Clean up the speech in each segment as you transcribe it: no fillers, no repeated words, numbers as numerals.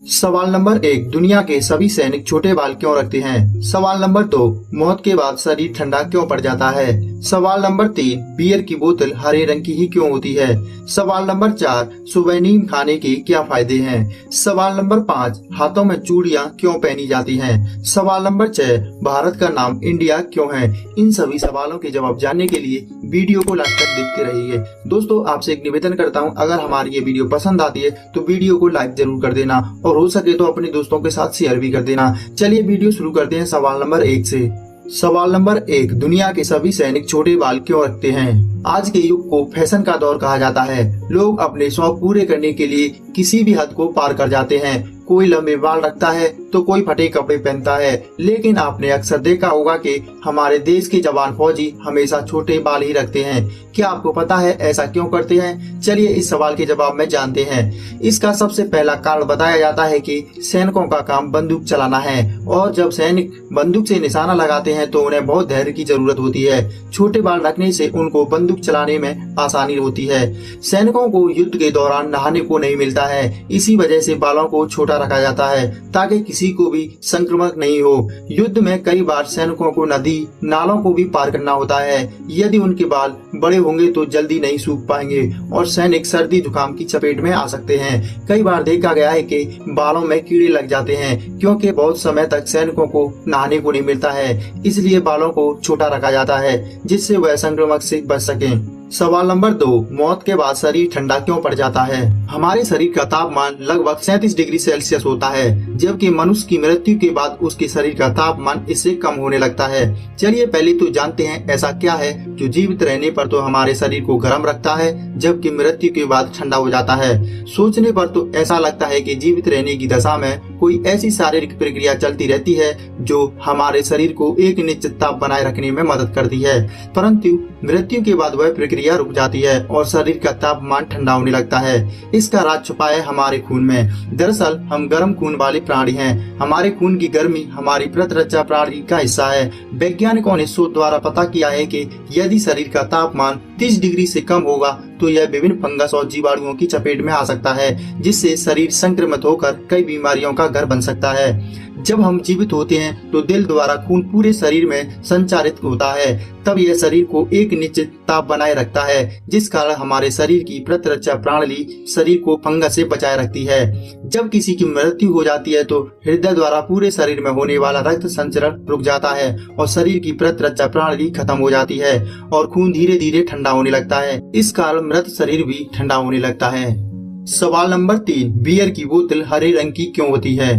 सवाल नंबर 1, दुनिया के सभी सैनिक छोटे बाल क्यों रखते हैं? सवाल नंबर 2, मौत के बाद शरीर ठंडा क्यों पड़ जाता है? सवाल नंबर 3, बियर की बोतल हरे रंग की ही क्यों होती है? सवाल नंबर 4, सुबह नीम खाने के क्या फायदे हैं? सवाल नंबर 5, हाथों में चूड़ियां क्यों पहनी जाती हैं? सवाल नंबर 6, भारत का नाम इंडिया क्यों है? इन सभी सवालों के जवाब जानने के लिए वीडियो को लाइक कर देखते रहिए। दोस्तों, आपसे एक निवेदन करता हूं, अगर हमारी ये वीडियो पसंद आती है तो वीडियो को लाइक जरूर कर देना और हो सके तो अपने दोस्तों के साथ शेयर भी कर देना। चलिए वीडियो शुरू करते हैं सवाल नंबर 1 से। सवाल नंबर 1, दुनिया के सभी सैनिक छोटे बाल क्यों रखते हैं? आज के युग को फैशन का दौर कहा जाता है। लोग अपने शौक पूरे करने के लिए किसी भी हद को पार कर जाते हैं। कोई लंबे बाल रखता है तो कोई फटे कपड़े पहनता है, लेकिन आपने अक्सर देखा होगा कि हमारे देश के जवान फौजी हमेशा छोटे बाल ही रखते हैं। क्या आपको पता है ऐसा क्यों करते हैं? चलिए इस सवाल के जवाब में जानते हैं। इसका सबसे पहला कारण बताया जाता है कि सैनिकों का काम बंदूक चलाना है, और जब सैनिक बंदूक से निशाना लगाते हैं तो उन्हें बहुत धैर्य की जरूरत होती है। छोटे बाल रखने से उनको बंदूक चलाने में आसानी होती है। सैनिकों को युद्ध के दौरान नहाने को नहीं मिलता है, इसी वजह से बालों को छोटा रखा जाता है ताकि किसी को भी संक्रमण नहीं हो। युद्ध में कई बार सैनिकों को नदी नालों को भी पार करना होता है। यदि उनके बाल बड़े होंगे तो जल्दी नहीं सूख पाएंगे और सैनिक सर्दी जुकाम की चपेट में आ सकते हैं। कई बार देखा गया है कि बालों में कीड़े लग जाते हैं क्योंकि बहुत समय तक सैनिकों को नहाने को नहीं मिलता है, इसलिए बालों को छोटा रखा जाता है जिससे वह संक्रमण से बच सकें। सवाल नंबर 2, मौत के बाद शरीर ठंडा क्यों पड़ जाता है? हमारे शरीर का तापमान लगभग 37 डिग्री सेल्सियस होता है, जबकि मनुष्य की मृत्यु के बाद उसके शरीर का तापमान इससे कम होने लगता है। चलिए पहले तो जानते हैं ऐसा क्या है जो जीवित रहने पर तो हमारे शरीर को गर्म रखता है, जबकि मृत्यु के बाद ठंडा हो जाता है। सोचने पर तो ऐसा लगता है कि जीवित रहने की दशा में कोई ऐसी शारीरिक प्रक्रिया चलती रहती है जो हमारे शरीर को एक निश्चित ताप बनाए रखने में मदद करती है, परंतु मृत्यु के बाद वह प्रक्रिया रुक जाती है और शरीर का तापमान ठंडा होने लगता है। इसका राज छुपा है हमारे खून में। दरअसल हम गर्म खून वाले प्राणी हैं। हमारे खून की गर्मी हमारी प्रतिरक्षा प्रणाली का हिस्सा है। वैज्ञानिकों ने शोध द्वारा पता किया है कि यदि शरीर का तापमान 30 डिग्री से कम होगा तो यह विभिन्न फंगस और जीवाणुओं की चपेट में आ सकता है, जिससे शरीर संक्रमित होकर कई बीमारियों का घर बन सकता है। जब हम जीवित होते हैं तो दिल द्वारा खून पूरे शरीर में संचारित होता है, तब यह शरीर को एक निश्चित ताप बनाए रखता है, जिस कारण हमारे शरीर की प्रतिरक्षा प्रणाली शरीर को फंगस से बचाए रखती है। जब किसी की मृत्यु हो जाती है तो हृदय द्वारा पूरे शरीर में होने वाला रक्त संचरण रुक जाता है और शरीर की प्रतिरक्षा प्रणाली खत्म हो जाती है और खून धीरे धीरे ठंडा होने लगता है। इस कारण मृत शरीर भी ठंडा होने लगता है। सवाल नंबर 3, बियर की बोतल हरे रंग की क्यों होती है?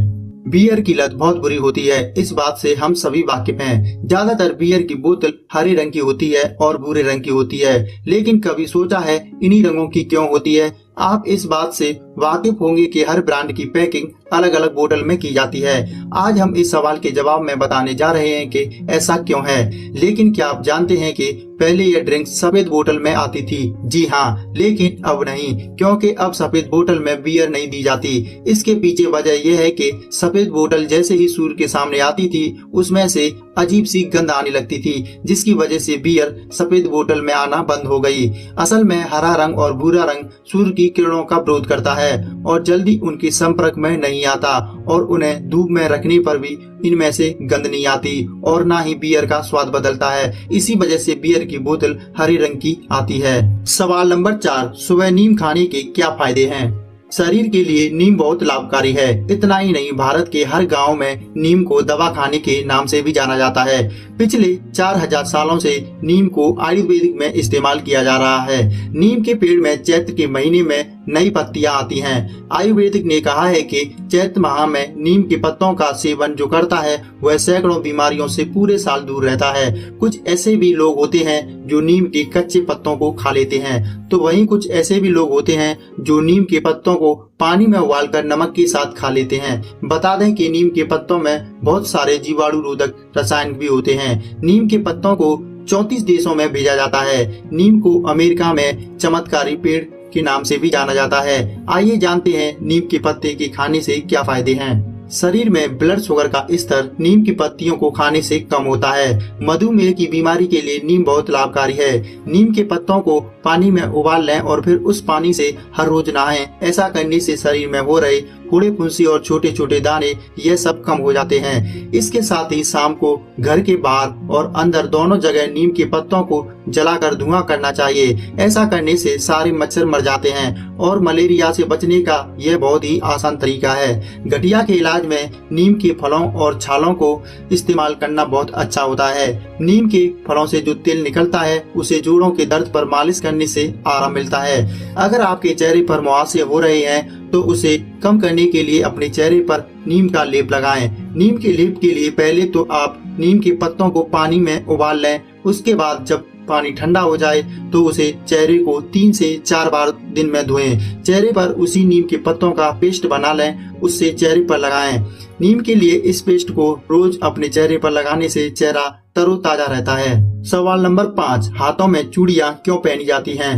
बियर की लत बहुत बुरी होती है, इस बात से हम सभी वाकिफ हैं। ज्यादातर बियर की बोतल हरे रंग की होती है और भूरे रंग की होती है, लेकिन कभी सोचा है इन्हीं रंगों की क्यों होती है? आप इस बात से वाकिफ होंगे कि हर ब्रांड की पैकिंग अलग अलग बोतल में की जाती है। आज हम इस सवाल के जवाब में बताने जा रहे हैं कि ऐसा क्यों है। लेकिन क्या आप जानते हैं कि पहले यह ड्रिंक सफेद बोतल में आती थी? जी हाँ, लेकिन अब नहीं, क्योंकि अब सफेद बोतल में बियर नहीं दी जाती। इसके पीछे वजह यह है कि सफेद बोतल जैसे ही सूर्य के सामने आती थी उसमें से अजीब सी गंध आने लगती थी, जिसकी वजह से बियर सफेद बोतल में आना बंद हो गई। असल में हरा रंग और भूरा रंग सूर्य की किरणों का विरोध करता है और जल्दी उनके संपर्क में नहीं आता, और उन्हें धूप में रखने पर भी इनमें से गंध नहीं आती और ना ही बियर का स्वाद बदलता है। इसी वजह से बियर की बोतल हरे रंग की आती है। सवाल नंबर 4, सुबह नीम खाने के क्या फायदे हैं? शरीर के लिए नीम बहुत लाभकारी है। इतना ही नहीं, भारत के हर गांव में नीम को दवा खाने के नाम से भी जाना जाता है। पिछले 4000 सालों से नीम को आयुर्वेदिक में इस्तेमाल किया जा रहा है। नीम के पेड़ में चैत्र के महीने में नई पत्तियां आती हैं। आयुर्वेदिक ने कहा है कि चैत्र माह में नीम के पत्तों का सेवन जो करता है वह सैकड़ों बीमारियों से पूरे साल दूर रहता है। कुछ ऐसे भी लोग होते हैं जो नीम के कच्चे पत्तों को खा लेते हैं, तो वहीं कुछ ऐसे भी लोग होते हैं जो नीम के पत्तों को पानी में उबालकर नमक के साथ खा लेते हैं। बता दें कि नीम के पत्तों में बहुत सारे जीवाणु रोधक रसायन भी होते हैं। नीम के पत्तों को 34 देशों में भेजा जाता है। नीम को अमेरिका में चमत्कारी पेड़ के नाम से भी जाना जाता है। आइए जानते हैं नीम के पत्ते के खाने से क्या फायदे हैं। शरीर में ब्लड शुगर का स्तर नीम की पत्तियों को खाने से कम होता है। मधुमेह की बीमारी के लिए नीम बहुत लाभकारी है। नीम के पत्तों को पानी में उबाल लें और फिर उस पानी से हर रोज नहाएं। ऐसा करने से शरीर में हो रहे फोड़े फुंसी और छोटे छोटे दाने यह सब कम हो जाते हैं। इसके साथ ही शाम को घर के बाहर और अंदर दोनों जगह नीम के पत्तों को जलाकर धुआं करना चाहिए। ऐसा करने से सारे मच्छर मर जाते हैं और मलेरिया से बचने का यह बहुत ही आसान तरीका है। गठिया के इलाज में नीम के फलों और छालों को इस्तेमाल करना बहुत अच्छा होता है। नीम के फलों से जो तेल निकलता है उसे जोड़ों के दर्द पर मालिश करने से आराम मिलता है। अगर आपके चेहरे पर मुहासे हो रहे हैं तो उसे कम करने के लिए अपने चेहरे पर नीम का लेप लगाएं। नीम के लेप के लिए पहले तो आप नीम के पत्तों को पानी में उबाल लें। उसके बाद जब पानी ठंडा हो जाए तो उसे चेहरे को 3 से 4 बार दिन में धोएं। चेहरे पर उसी नीम के पत्तों का पेस्ट बना लें, उससे चेहरे पर लगाएं। नीम के लिए इस पेस्ट को रोज अपने चेहरे पर लगाने से चेहरा तरोताजा रहता है। सवाल नंबर 5, हाथों में चूड़ियां क्यों पहनी जाती हैं?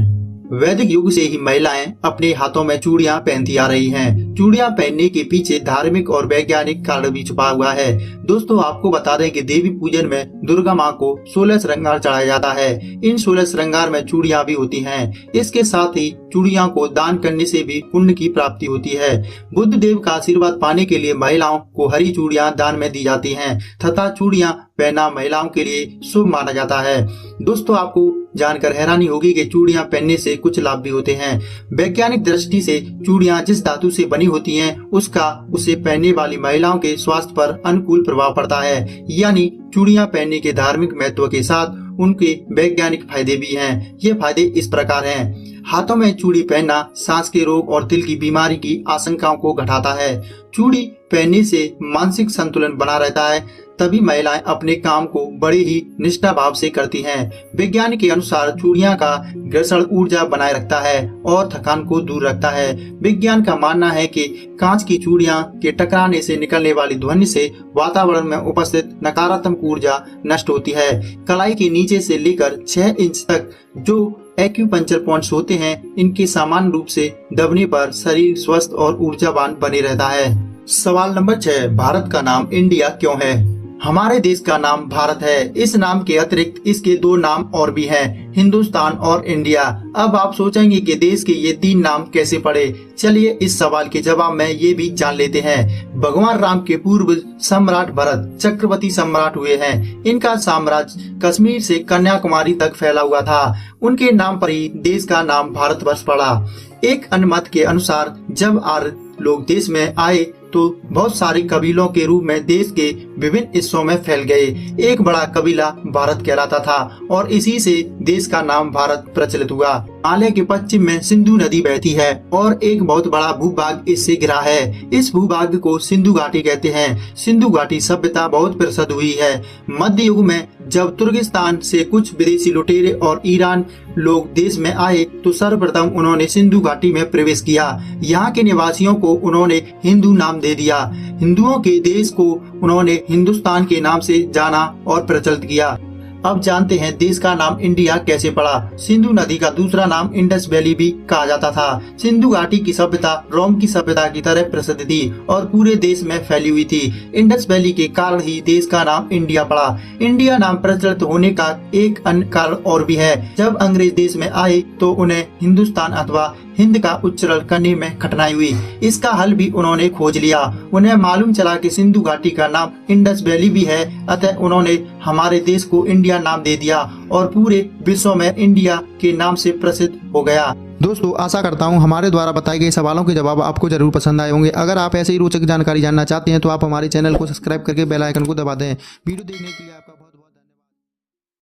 वैदिक युग से ही महिलाएं अपने हाथों में चूड़ियां पहनती आ रही हैं। चूड़ियां पहनने के पीछे धार्मिक और वैज्ञानिक कारण भी छुपा हुआ है। दोस्तों आपको बता दें कि देवी पूजन में दुर्गा माँ को 16 श्रृंगार चढ़ाया जाता है। इन 16 श्रृंगार में चूड़ियां भी होती हैं। इसके साथ ही चूड़ियां को दान करने से भी पुण्य की प्राप्ति होती है। बुद्ध देव का आशीर्वाद पाने के लिए महिलाओं को हरी चूड़ियां दान में दी जाती हैं तथा चूड़ियां पहनना महिलाओं के लिए शुभ माना जाता है। दोस्तों आपको जानकर हैरानी होगी कि चूड़ियां पहनने से कुछ लाभ भी होते हैं। वैज्ञानिक दृष्टि से चूड़ियां जिस धातु से बनी होती हैं उसका उसे पहनने वाली महिलाओं के स्वास्थ्य पर अनुकूल प्रभाव पड़ता है। यानी चूड़ियां पहनने के धार्मिक महत्व के साथ उनके वैज्ञानिक फायदे भी हैं। ये फायदे इस प्रकार हैं। हाथों में चूड़ी पहनना सांस के रोग और दिल की बीमारी की आशंकाओं को घटाता है। चूड़ी पहनने से मानसिक संतुलन बना रहता है, तभी महिलाएं अपने काम को बड़े ही निष्ठा भाव से करती हैं। विज्ञान के अनुसार चूड़ियां का घर्षण ऊर्जा बनाए रखता है और थकान को दूर रखता है। विज्ञान का मानना है कि कांच की चूड़ियां के टकराने से निकलने वाली ध्वनि से वातावरण में उपस्थित नकारात्मक ऊर्जा नष्ट होती है। कलाई के नीचे से लेकर 6 इंच तक जो एक्यूपंक्चर पॉइंट्स होते हैं, इनके सामान्य रूप से दबने पर शरीर स्वस्थ और ऊर्जावान बने रहता है। सवाल नंबर 6, भारत का नाम इंडिया क्यों है? हमारे देश का नाम भारत है। इस नाम के अतिरिक्त इसके 2 नाम और भी हैं, हिंदुस्तान और इंडिया। अब आप सोचेंगे कि देश के ये 3 नाम कैसे पड़े। चलिए इस सवाल के जवाब में ये भी जान लेते हैं। भगवान राम के पूर्व सम्राट भरत चक्रवर्ती सम्राट हुए हैं। इनका साम्राज्य कश्मीर से कन्याकुमारी तक फैला हुआ था। उनके नाम पर ही देश का नाम भारतवर्ष पड़ा। एक अन्य मत के अनुसार जब आर्य लोग देश में आए तो बहुत सारे कबीलों के रूप में देश के विभिन्न हिस्सों में फैल गए। एक बड़ा कबीला भारत कहलाता था और इसी से देश का नाम भारत प्रचलित हुआ। हिमालय के पश्चिम में सिंधु नदी बहती है और एक बहुत बड़ा भूभाग इससे घिरा है। इस भूभाग को सिंधु घाटी कहते हैं। सिंधु घाटी सभ्यता बहुत प्रसिद्ध हुई है। मध्य युग में जब तुर्किस्तान से कुछ विदेशी लुटेरे और ईरान लोग देश में आए तो सर्वप्रथम उन्होंने सिंधु घाटी में प्रवेश किया। यहाँ के निवासियों को उन्होंने हिंदू नाम दे दिया। हिंदुओं के देश को उन्होंने हिंदुस्तान के नाम से जाना और प्रचलित किया। अब जानते हैं देश का नाम इंडिया कैसे पड़ा। सिंधु नदी का दूसरा नाम इंडस वैली भी कहा जाता था। सिंधु घाटी की सभ्यता रोम की सभ्यता की तरह प्रसिद्ध थी और पूरे देश में फैली हुई थी। इंडस वैली के कारण ही देश का नाम इंडिया पड़ा। इंडिया नाम प्रचलित होने का एक अन्य कारण और भी है। जब अंग्रेज देश में आए तो उन्हें हिंदुस्तान अथवा हिंद का उच्चारण करने में कठिनाई हुई। इसका हल भी उन्होंने खोज लिया। उन्हें मालूम चला कि सिंधु घाटी का नाम इंडस वैली भी है, अतः उन्होंने हमारे देश को इंडिया नाम दे दिया और पूरे विश्व में इंडिया के नाम से प्रसिद्ध हो गया। दोस्तों आशा करता हूं हमारे द्वारा बताए गए सवालों के जवाब आपको जरूर पसंद आए होंगे। अगर आप ऐसे ही रोचक जानकारी जानना चाहते हैं तो आप हमारे चैनल को सब्सक्राइब करके बेल आइकन को दबा दें। वीडियो देखने के लिए आपका बहुत बहुत